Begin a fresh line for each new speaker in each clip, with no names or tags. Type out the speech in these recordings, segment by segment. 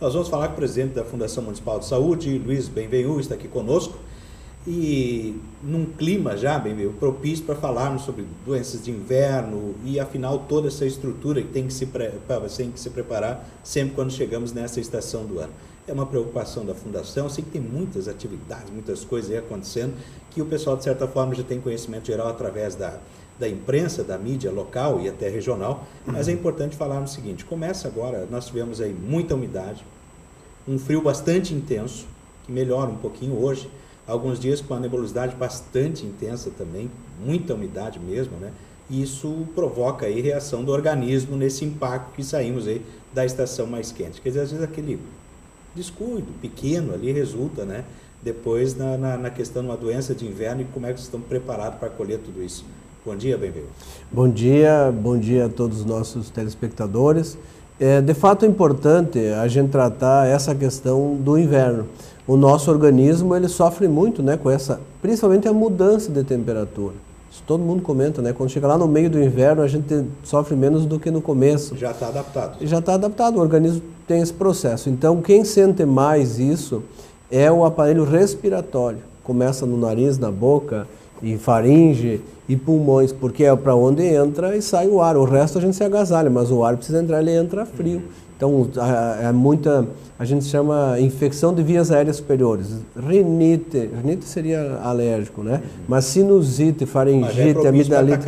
Nós vamos falar com o presidente da Fundação Municipal de Saúde, Luiz Benvenu, está aqui conosco, e num clima já, Benvenu, propício para falarmos sobre doenças de inverno e, afinal, toda essa estrutura que tem que se preparar sempre quando chegamos nessa estação do ano. É uma preocupação da Fundação, eu sei que tem muitas atividades, muitas coisas aí acontecendo, que o pessoal, de certa forma, já tem conhecimento geral através da imprensa, da mídia local e até regional, mas é importante falar no seguinte: começa agora, nós tivemos aí muita umidade, um frio bastante intenso, que melhora um pouquinho hoje, alguns dias com a nebulosidade bastante intensa também, muita umidade mesmo, né? E isso provoca aí reação do organismo nesse impacto que saímos aí da estação mais quente. Quer dizer, às vezes aquele descuido pequeno ali resulta, né, depois na questão de uma doença de inverno, e como é que vocês estão preparados para colher tudo isso. Bom dia, bem-vindo.
Bom dia a todos os nossos telespectadores. De fato é importante a gente tratar essa questão do inverno. O nosso organismo ele sofre muito, né, com essa, principalmente a mudança de temperatura. Isso todo mundo comenta, né? Quando chega lá no meio do inverno, a gente sofre menos do que no começo.
Já está adaptado.
Já está adaptado, o organismo tem esse processo. Então, quem sente mais isso é o aparelho respiratório. Começa no nariz, na boca, em faringe e pulmões, porque é para onde entra e sai o ar. O resto a gente se agasalha, mas o ar precisa entrar, ele entra frio. Então, a gente chama infecção de vias aéreas superiores. Rinite seria alérgico, né? Mas sinusite, faringite, amidalite,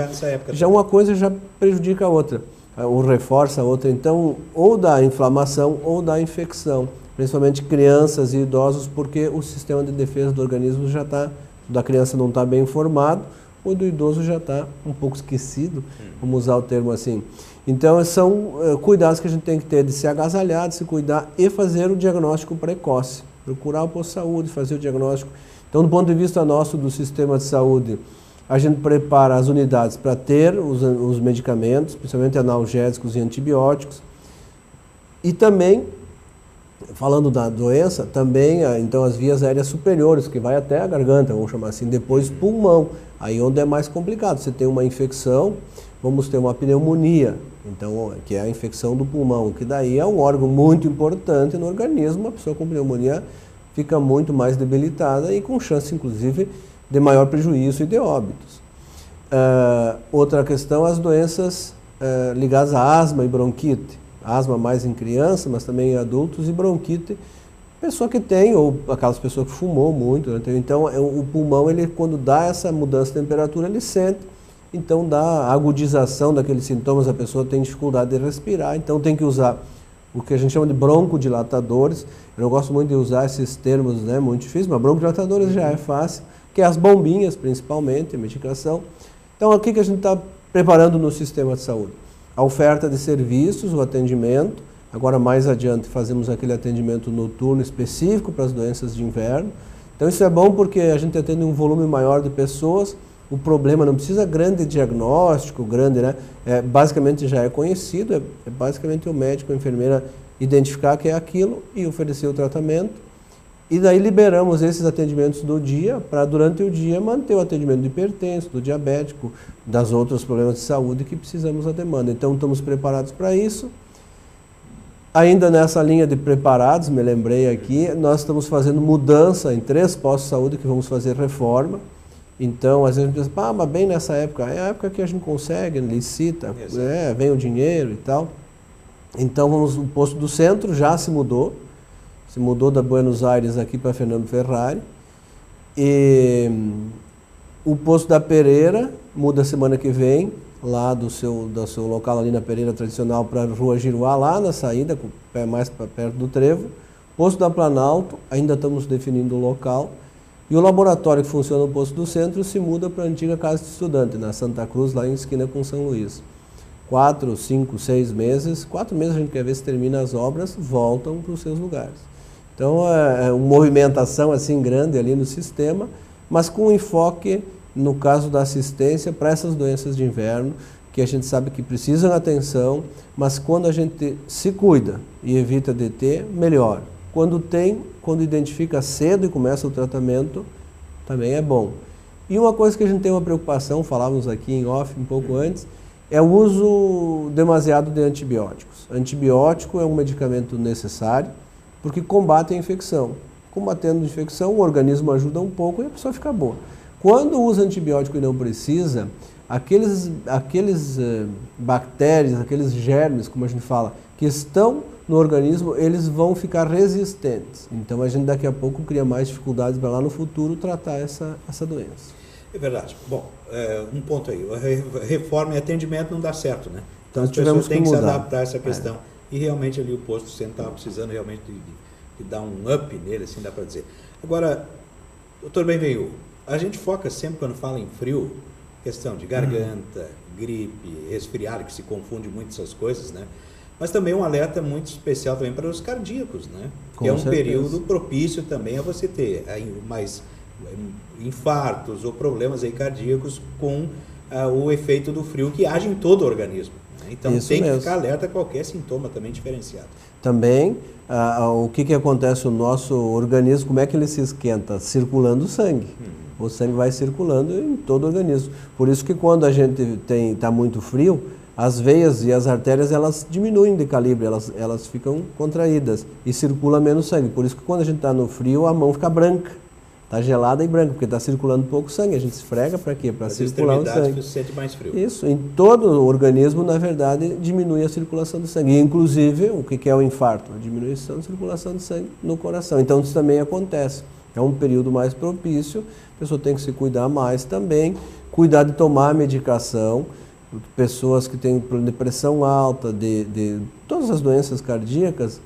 já uma coisa já prejudica a outra, ou reforça a outra. Então, ou dá inflamação ou dá infecção, principalmente crianças e idosos, porque o sistema de defesa do organismo já está, da criança não está bem formado, ou do idoso já está um pouco esquecido, vamos usar o termo assim. Então, são cuidados que a gente tem que ter de se agasalhar, de se cuidar e fazer o diagnóstico precoce. Procurar o posto de saúde, fazer o diagnóstico. Então, do ponto de vista nosso, do sistema de saúde, a gente prepara as unidades para ter os medicamentos, principalmente analgésicos e antibióticos. E também, falando da doença, também, então, as vias aéreas superiores, que vai até a garganta, vamos chamar assim, depois pulmão. Aí onde é mais complicado, você tem uma infecção, vamos ter uma pneumonia, então, que é a infecção do pulmão, que daí é um órgão muito importante no organismo. A pessoa com pneumonia fica muito mais debilitada e com chance, inclusive, de maior prejuízo e de óbitos. Outra questão, as doenças ligadas à asma e bronquite. Asma mais em criança, mas também em adultos, e bronquite, pessoa que tem, ou aquelas pessoas que fumou muito, né? Então, o pulmão, ele, quando dá essa mudança de temperatura, ele sente. Então, dá agudização daqueles sintomas, a pessoa tem dificuldade de respirar, então tem que usar o que a gente chama de broncodilatadores. Eu não gosto muito de usar esses termos, né, muito difíceis, mas broncodilatadores já é fácil, que é as bombinhas, principalmente, a medicação. Então, o que a gente está preparando no sistema de saúde? A oferta de serviços, o atendimento. Agora, mais adiante, fazemos aquele atendimento noturno específico para as doenças de inverno. Então, isso é bom porque a gente atende um volume maior de pessoas. O problema não precisa grande diagnóstico, grande, né? Basicamente já é conhecido, é basicamente o médico, a enfermeira identificar que é aquilo e oferecer o tratamento. E daí liberamos esses atendimentos do dia para, durante o dia, manter o atendimento do hipertenso, do diabético, das outros problemas de saúde que precisamos da demanda. Então, estamos preparados para isso. Ainda nessa linha de preparados, me lembrei aqui, nós estamos fazendo mudança em 3 postos de saúde que vamos fazer reforma. Então, às vezes a gente pensa, mas bem nessa época, é a época que a gente consegue, licita, vem o dinheiro e tal. Então, o posto do centro já se mudou da Buenos Aires aqui para Fernando Ferrari. E o posto da Pereira muda semana que vem, lá do seu local ali na Pereira tradicional para a Rua Giruá, lá na saída, mais para perto do Trevo. Posto da Planalto, ainda estamos definindo o local. E o laboratório que funciona no posto do centro se muda para a antiga Casa de Estudante, na Santa Cruz, lá em esquina com São Luís. 4, 5, 6 meses, 4 meses a gente quer ver se termina as obras, voltam para os seus lugares. Então, é uma movimentação assim grande ali no sistema, mas com enfoque, no caso da assistência, para essas doenças de inverno, que a gente sabe que precisam atenção, mas quando a gente se cuida e evita de ter, melhor. Quando identifica cedo e começa o tratamento, também é bom. E uma coisa que a gente tem uma preocupação, falávamos aqui em off um pouco antes, é o uso demasiado de antibióticos. Antibiótico é um medicamento necessário, porque combate a infecção. Combatendo a infecção, o organismo ajuda um pouco e a pessoa fica boa. Quando usa antibiótico e não precisa, aqueles bactérias, aqueles germes, como a gente fala, que estão no organismo, eles vão ficar resistentes. Então a gente daqui a pouco cria mais dificuldades para lá no futuro tratar essa doença.
É verdade. Bom, um ponto aí, reforma e atendimento não dá certo, né?
Então
as pessoas têm que se
mudar.
adaptar a essa questão. E realmente ali o posto centro estava precisando realmente de dar um up nele, assim dá para dizer. Agora, doutor Benvenu, a gente foca sempre quando fala em frio, questão de garganta, gripe, resfriado, que se confunde muito essas coisas, né? Mas também um alerta muito especial também para os cardíacos, né? Que é um período propício também a você ter mais infartos ou problemas aí cardíacos com o efeito do frio que age em todo o organismo. Né? Então
Isso
tem
mesmo.
que ficar alerta a qualquer sintoma também diferenciado.
Também, o que acontece no nosso organismo, como é que ele se esquenta? Circulando o sangue. O sangue vai circulando em todo o organismo. Por isso que quando a gente está muito frio, as veias e as artérias elas diminuem de calibre, elas ficam contraídas e circula menos sangue. Por isso que quando a gente está no frio, a mão fica branca. Está gelada e branca, porque está circulando pouco sangue. A gente esfrega para quê? Para circular o sangue.
Que sente mais frio.
Isso, em todo o organismo, na verdade, diminui a circulação do sangue. E, inclusive, o que é o infarto? A diminuição da circulação do sangue no coração. Então, isso também acontece. É um período mais propício, a pessoa tem que se cuidar mais também, cuidar de tomar medicação. Pessoas que têm pressão alta, de todas as doenças cardíacas,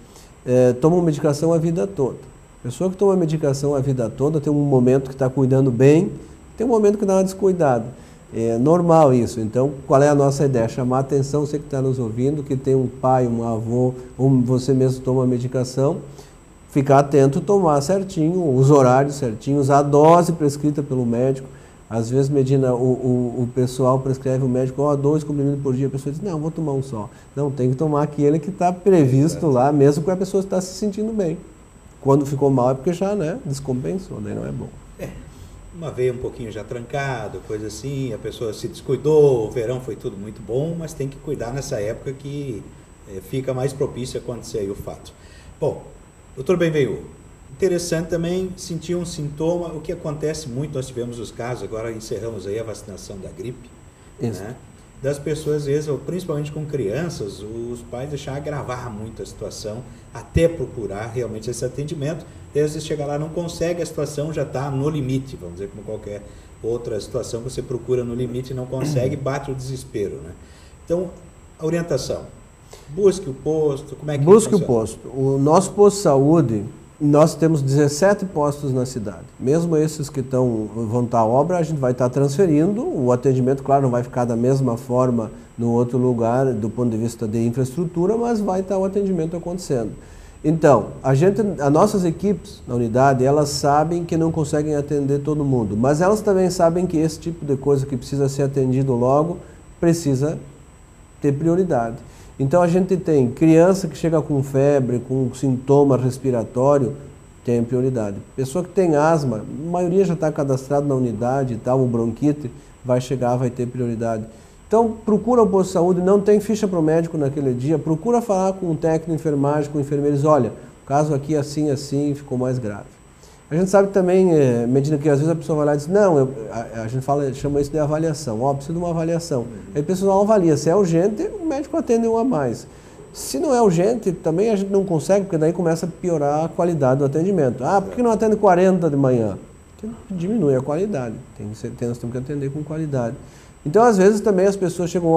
tomam medicação a vida toda. Pessoa que toma medicação a vida toda tem um momento que está cuidando bem, tem um momento que dá uma descuidada. É normal isso. Então, qual é a nossa ideia? Chamar a atenção, você que está nos ouvindo, que tem um pai, um avô, ou você mesmo toma medicação, ficar atento, tomar certinho, os horários certinhos, a dose prescrita pelo médico. Às vezes, Medina, o pessoal prescreve o médico, 2 comprimidos por dia, a pessoa diz, não, vou tomar um só. Não, tem que tomar aquele que está previsto lá, mesmo que a pessoa está se sentindo bem. Quando ficou mal é porque já, descompensou, daí não é bom.
Uma veia um pouquinho já trancado, coisa assim, a pessoa se descuidou, o verão foi tudo muito bom, mas tem que cuidar nessa época que fica mais propício a acontecer aí o fato. Bom, doutor Benvenu, interessante também sentir um sintoma, o que acontece muito, nós tivemos os casos, agora encerramos aí a vacinação da gripe, né? Das pessoas, às vezes, principalmente com crianças, os pais deixam agravar muito a situação, até procurar realmente esse atendimento, e às vezes chega lá, não consegue, a situação já está no limite, vamos dizer, como qualquer outra situação que você procura no limite e não consegue, bate o desespero, né? Então, a orientação, busque o posto, como é que
busque
funciona?
O posto. O nosso posto de saúde, nós temos 17 postos na cidade. Mesmo esses que vão estar à obra, a gente vai estar transferindo. O atendimento, claro, não vai ficar da mesma forma no outro lugar, do ponto de vista de infraestrutura, mas vai estar o atendimento acontecendo. Então, as nossas equipes na unidade, elas sabem que não conseguem atender todo mundo, mas elas também sabem que esse tipo de coisa que precisa ser atendido logo, precisa ter prioridade. Então a gente tem criança que chega com febre, com sintoma respiratório, tem prioridade. Pessoa que tem asma, a maioria já está cadastrado na unidade e tal, o bronquite, vai chegar, vai ter prioridade. Então procura o posto de saúde, não tem ficha para o médico naquele dia, procura falar com um técnico de enfermagem, com enfermeiros, olha, o caso aqui assim, ficou mais grave. A gente sabe também, medida que às vezes a pessoa vai lá e diz, não, a gente chama isso de avaliação, precisa de uma avaliação. Aí o pessoal avalia, se é urgente, o médico atende um a mais. Se não é urgente, também a gente não consegue, porque daí começa a piorar a qualidade do atendimento. por que não atende 40 de manhã? Porque diminui a qualidade, nós temos que atender com qualidade. Então, às vezes também as pessoas chegam,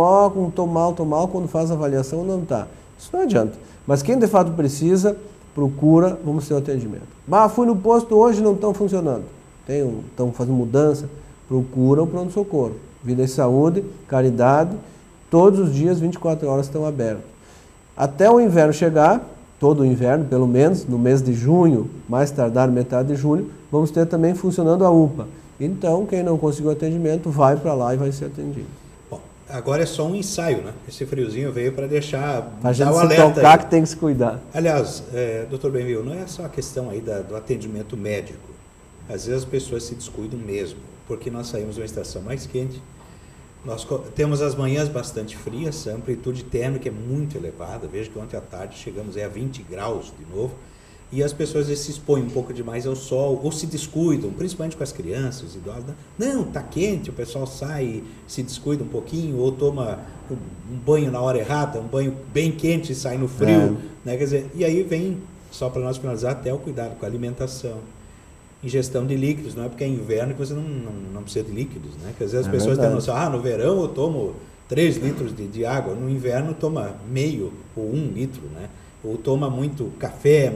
tô mal, quando faz a avaliação não está. Isso não adianta. Mas quem de fato precisa, procura, vamos ter o atendimento. Fui no posto hoje, não estão funcionando. Estão fazendo mudança, procura o pronto-socorro. Vida e Saúde, Caridade, todos os dias, 24 horas estão abertos. Até o inverno chegar, todo o inverno, pelo menos, no mês de junho, mais tardar metade de julho, vamos ter também funcionando a UPA. Então, quem não conseguiu atendimento, vai para lá e vai ser atendido.
Bom, agora é só um ensaio, né? Esse friozinho veio para deixar,
a gente
dar o
se
alerta
tocar
aí.
Que tem que se cuidar.
Aliás, doutor Benvenu, não é só a questão aí do atendimento médico. Às vezes as pessoas se descuidam mesmo, porque nós saímos de uma estação mais quente, nós temos as manhãs bastante frias, a amplitude térmica é muito elevada, veja que ontem à tarde chegamos a 20 graus de novo, E as pessoas às vezes se expõem um pouco demais ao sol, ou se descuidam, principalmente com as crianças, os idosos. Não, tá quente, o pessoal sai e se descuida um pouquinho, ou toma um banho na hora errada, um banho bem quente e sai no frio. Né? Quer dizer, e aí vem, só para nós finalizar, até o cuidado com a alimentação. Ingestão de líquidos, não é porque é inverno que você não precisa de líquidos. Né? Porque às vezes as pessoas têm noção, no verão eu tomo 3 litros de água, no inverno toma meio ou 1 litro, né? Ou toma muito café,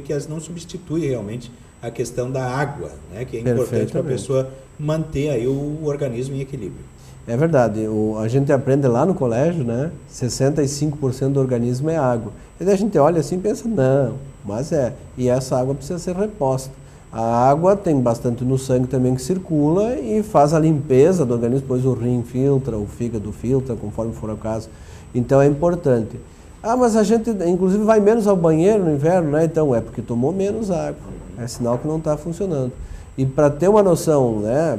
que não substitui realmente a questão da água, né? Que é importante para a pessoa manter aí o organismo em equilíbrio.
É verdade, a gente aprende lá no colégio, né? 65% do organismo é água. E daí a gente olha assim e pensa, não, mas e essa água precisa ser reposta. A água tem bastante no sangue também que circula e faz a limpeza do organismo, depois o rim filtra, o fígado filtra, conforme for o caso. Então é importante. Mas a gente, inclusive, vai menos ao banheiro no inverno, né? Então é porque tomou menos água. É sinal que não está funcionando. E para ter uma noção, né?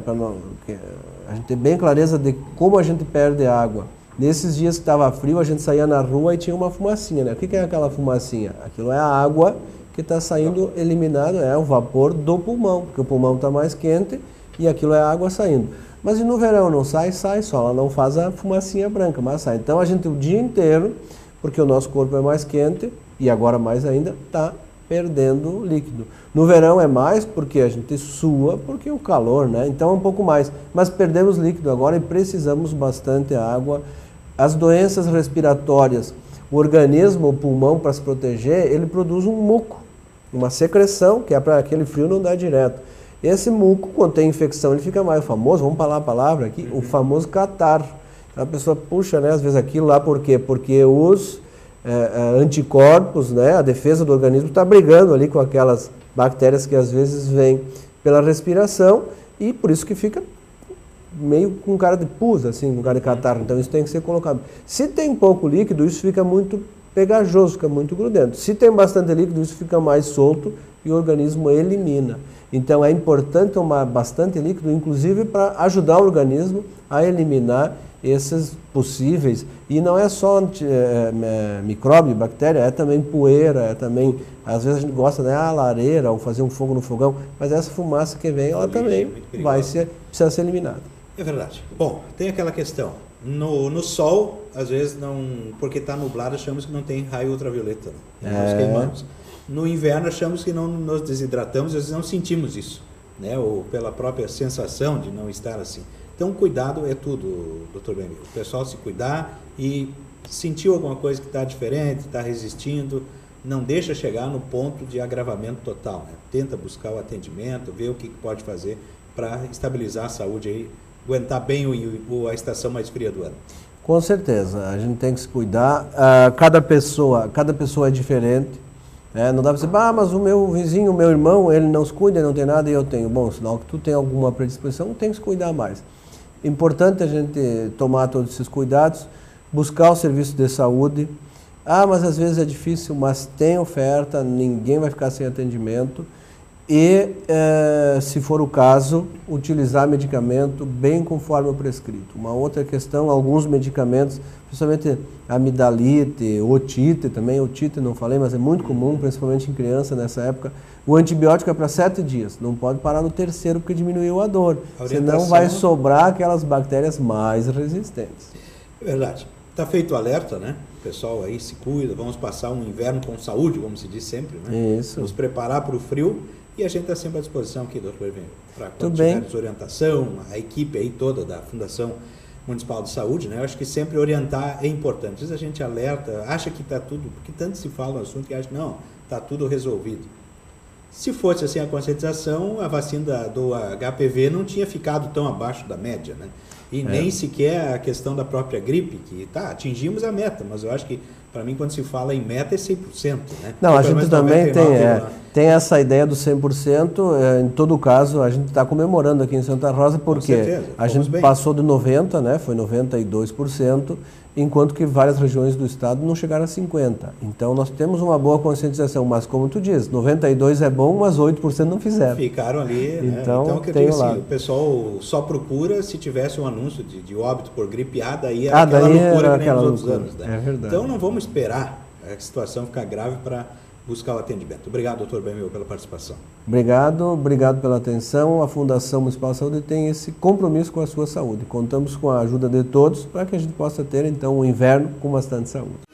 A gente ter bem clareza de como a gente perde água. Nesses dias que estava frio, a gente saía na rua e tinha uma fumacinha, né? O que é aquela fumacinha? Aquilo é a água que está saindo eliminado, é o vapor do pulmão, porque o pulmão está mais quente e aquilo é a água saindo. Mas e no verão não sai só, ela não faz a fumacinha branca, mas sai. Então a gente o dia inteiro, porque o nosso corpo é mais quente e agora mais ainda, está perdendo líquido. No verão é mais porque a gente sua, porque o calor, né? Então é um pouco mais. Mas perdemos líquido agora e precisamos bastante água. As doenças respiratórias, o organismo, o pulmão, para se proteger, ele produz um muco, uma secreção, que é para aquele frio não dar direto. Esse muco, quando tem infecção, ele fica mais famoso, vamos falar a palavra aqui, o famoso catarro. A pessoa puxa, né, às vezes aquilo lá, por quê? Porque os anticorpos, né, a defesa do organismo está brigando ali com aquelas bactérias que às vezes vêm pela respiração e por isso que fica meio com cara de pus, assim, com cara de catarro. Então isso tem que ser colocado. Se tem pouco líquido, isso fica muito pegajoso, fica muito grudento. Se tem bastante líquido, isso fica mais solto e o organismo elimina. Então é importante tomar bastante líquido, inclusive para ajudar o organismo a eliminar esses possíveis, e não é só micróbio, bactéria, é também poeira, é também, às vezes a gente gosta, né, lareira, ou fazer um fogo no fogão, mas essa fumaça que vem, ela também precisa ser eliminada.
É verdade. Bom, tem aquela questão, no sol, às vezes não, porque está nublado, achamos que não tem raio ultravioleta, nós queimamos. No inverno achamos que não nos desidratamos, às vezes não sentimos isso, né, ou pela própria sensação de não estar assim. Então, cuidado é tudo, Dr. Benvio. O pessoal se cuidar e sentiu alguma coisa que está diferente, está resistindo, não deixa chegar no ponto de agravamento total. Né? Tenta buscar o atendimento, ver o que pode fazer para estabilizar a saúde aí, aguentar bem a estação mais fria do ano.
Com certeza, a gente tem que se cuidar. Cada pessoa é diferente. Não dá para dizer, mas o meu vizinho, o meu irmão, ele não se cuida, ele não tem nada e eu tenho. Bom, sinal que tu tem alguma predisposição, tem que se cuidar mais. Importante a gente tomar todos esses cuidados, buscar o serviço de saúde. Mas às vezes é difícil, mas tem oferta, ninguém vai ficar sem atendimento. E, se for o caso, utilizar medicamento bem conforme o prescrito. Uma outra questão, alguns medicamentos, principalmente amidalite, otite também, otite não falei, mas é muito comum, principalmente em criança nessa época. O antibiótico é para 7 dias, não pode parar no 3º porque diminuiu a dor, senão vai sobrar aquelas bactérias mais resistentes.
É verdade. Está feito o alerta, né? O pessoal aí se cuida, vamos passar um inverno com saúde, como se diz sempre, né?
Isso.
Nos preparar para o frio. E a gente está sempre à disposição aqui, doutor Benvio, para quando tiver desorientação, a equipe aí toda da Fundação Municipal de Saúde, né? Eu acho que sempre orientar é importante. Às vezes a gente alerta, acha que está tudo, porque tanto se fala no assunto que acha que não, está tudo resolvido. Se fosse assim a conscientização, a vacina do HPV não tinha ficado tão abaixo da média, né? E nem sequer a questão da própria gripe, que atingimos a meta, mas eu acho que, para mim, quando se fala em meta, é 100%. Né?
Não, a gente também tem essa ideia do 100%, em todo caso, a gente está comemorando aqui em Santa Rosa, porque a gente passou de 90%, né, foi 92%, enquanto que várias regiões do estado não chegaram a 50%. Então, nós temos uma boa conscientização, mas como tu diz, 92% é bom, mas 8% não fizeram.
Ficaram ali, né? Então que eu digo assim, o pessoal só procura se tivesse um anúncio de óbito por gripe A, daí era aquela loucura que nem nos outros anos. Né?
É verdade.
Então, não vamos esperar a situação ficar grave para buscar o atendimento. Obrigado, doutor Benvenu, pela participação.
Obrigado pela atenção. A Fundação Municipal de Saúde tem esse compromisso com a sua saúde. Contamos com a ajuda de todos para que a gente possa ter, então, um inverno com bastante saúde.